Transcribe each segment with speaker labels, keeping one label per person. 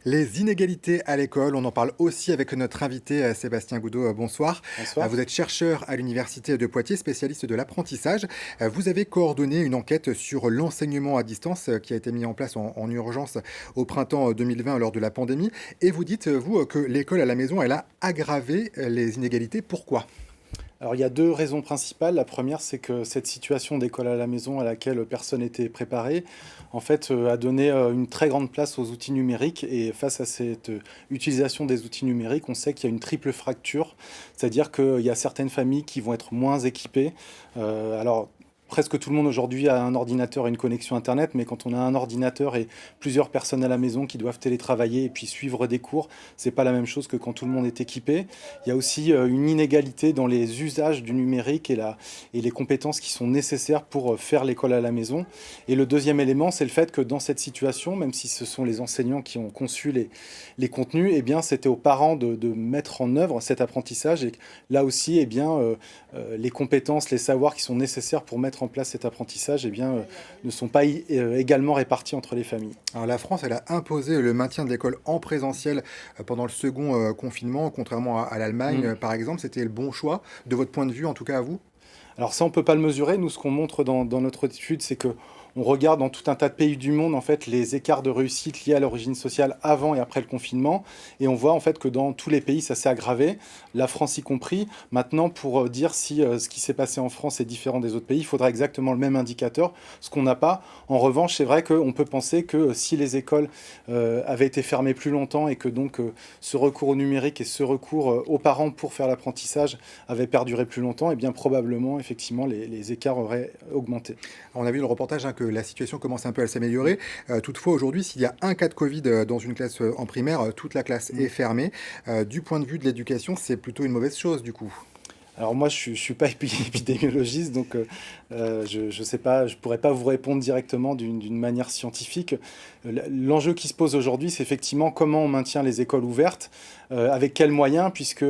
Speaker 1: Les inégalités à l'école, on en parle aussi avec notre invité Sébastien Goudot. Bonsoir.
Speaker 2: Bonsoir.
Speaker 1: Vous êtes chercheur à l'université de Poitiers, spécialiste de l'apprentissage. Vous avez coordonné une enquête sur l'enseignement à distance qui a été mis en place en urgence au printemps 2020 lors de la pandémie. Et vous dites, vous, que l'école à la maison, elle a aggravé les inégalités. Pourquoi?
Speaker 2: Alors il y a deux raisons principales. La première, c'est que cette situation d'école à la maison à laquelle personne n'était préparé, en fait, a donné une très grande place aux outils numériques. Et face à cette utilisation des outils numériques, on sait qu'il y a une triple fracture, c'est-à-dire qu'il y a certaines familles qui vont être moins équipées. Alors presque tout le monde aujourd'hui a un ordinateur et une connexion Internet, mais quand on a un ordinateur et plusieurs personnes à la maison qui doivent télétravailler et puis suivre des cours, c'est pas la même chose que quand tout le monde est équipé. Il y a aussi une inégalité dans les usages du numérique et les compétences qui sont nécessaires pour faire l'école à la maison. Et le deuxième élément, c'est le fait que dans cette situation, même si ce sont les enseignants qui ont conçu les contenus, eh bien, c'était aux parents de mettre en œuvre cet apprentissage. Et là aussi, eh bien, les compétences, les savoirs qui sont nécessaires pour mettre en place cet apprentissage, eh bien, ne sont pas également répartis entre les familles.
Speaker 1: Alors la France, elle a imposé le maintien de l'école en présentiel pendant le second confinement, contrairement à l'Allemagne,
Speaker 2: Mm.
Speaker 1: par exemple. C'était le bon choix, de votre point de vue, en tout cas à vous?
Speaker 2: Alors ça, on ne peut pas le mesurer. Nous, ce qu'on montre dans notre étude, c'est que on regarde dans tout un tas de pays du monde en fait les écarts de réussite liés à l'origine sociale avant et après le confinement, et on voit en fait que dans tous les pays ça s'est aggravé, la France y compris. Maintenant, pour dire si ce qui s'est passé en France est différent des autres pays, il faudra exactement le même indicateur, ce qu'on n'a pas. En revanche, c'est vrai qu'on peut penser que si les écoles avaient été fermées plus longtemps et que donc ce recours au numérique et ce recours aux parents pour faire l'apprentissage avait perduré plus longtemps, et bien probablement effectivement les écarts auraient augmenté.
Speaker 1: On a vu le reportage, hein, que la situation commence un peu à s'améliorer. Toutefois, aujourd'hui, s'il y a un cas de Covid dans une classe en primaire, toute la classe est
Speaker 2: Mm.
Speaker 1: fermée. Du point de vue de l'éducation, c'est plutôt une mauvaise chose, du coup.
Speaker 2: Alors moi, je ne suis pas épidémiologiste, donc je sais pas, je pourrais pas vous répondre directement d'une manière scientifique. L'enjeu qui se pose aujourd'hui, c'est effectivement comment on maintient les écoles ouvertes, avec quels moyens, puisque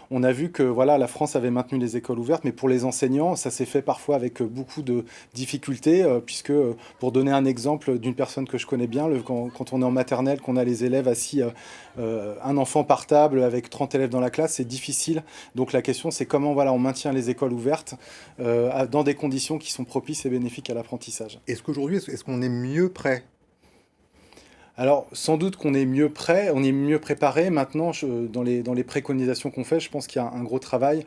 Speaker 2: on a vu que voilà, la France avait maintenu les écoles ouvertes, mais pour les enseignants, ça s'est fait parfois avec beaucoup de difficultés, puisque pour donner un exemple d'une personne que je connais bien, quand on est en maternelle, qu'on a les élèves assis, un enfant par table avec 30 élèves dans la classe, c'est difficile. Donc la question, c'est comment voilà, on maintient les écoles ouvertes dans des conditions qui sont propices et bénéfiques à l'apprentissage.
Speaker 1: Est-ce qu'aujourd'hui, est-ce qu'on est mieux prêt?
Speaker 2: Alors, sans doute qu'on est mieux prêt, on est mieux préparé. Maintenant, dans les préconisations qu'on fait, je pense qu'il y a un gros travail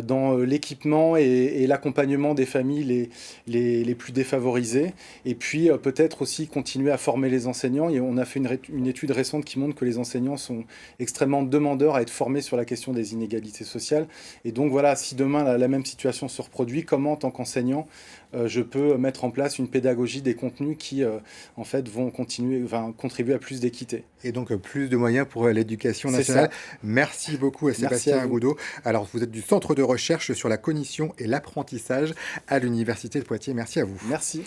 Speaker 2: dans l'équipement et l'accompagnement des familles les plus défavorisées. Et puis, peut-être aussi continuer à former les enseignants. Et on a fait une étude récente qui montre que les enseignants sont extrêmement demandeurs à être formés sur la question des inégalités sociales. Et donc, voilà, si demain la même situation se reproduit, comment, en tant qu'enseignant, je peux mettre en place une pédagogie des contenus qui, en fait, vont contribuer à plus d'équité.
Speaker 1: Et donc plus de moyens pour l'éducation
Speaker 2: C'est
Speaker 1: nationale.
Speaker 2: ça.
Speaker 1: Merci beaucoup à
Speaker 2: Merci à
Speaker 1: Sébastien
Speaker 2: vous.
Speaker 1: Goudot. Alors, vous êtes du Centre de recherche sur la cognition et l'apprentissage à l'Université de Poitiers. Merci à vous.
Speaker 2: Merci.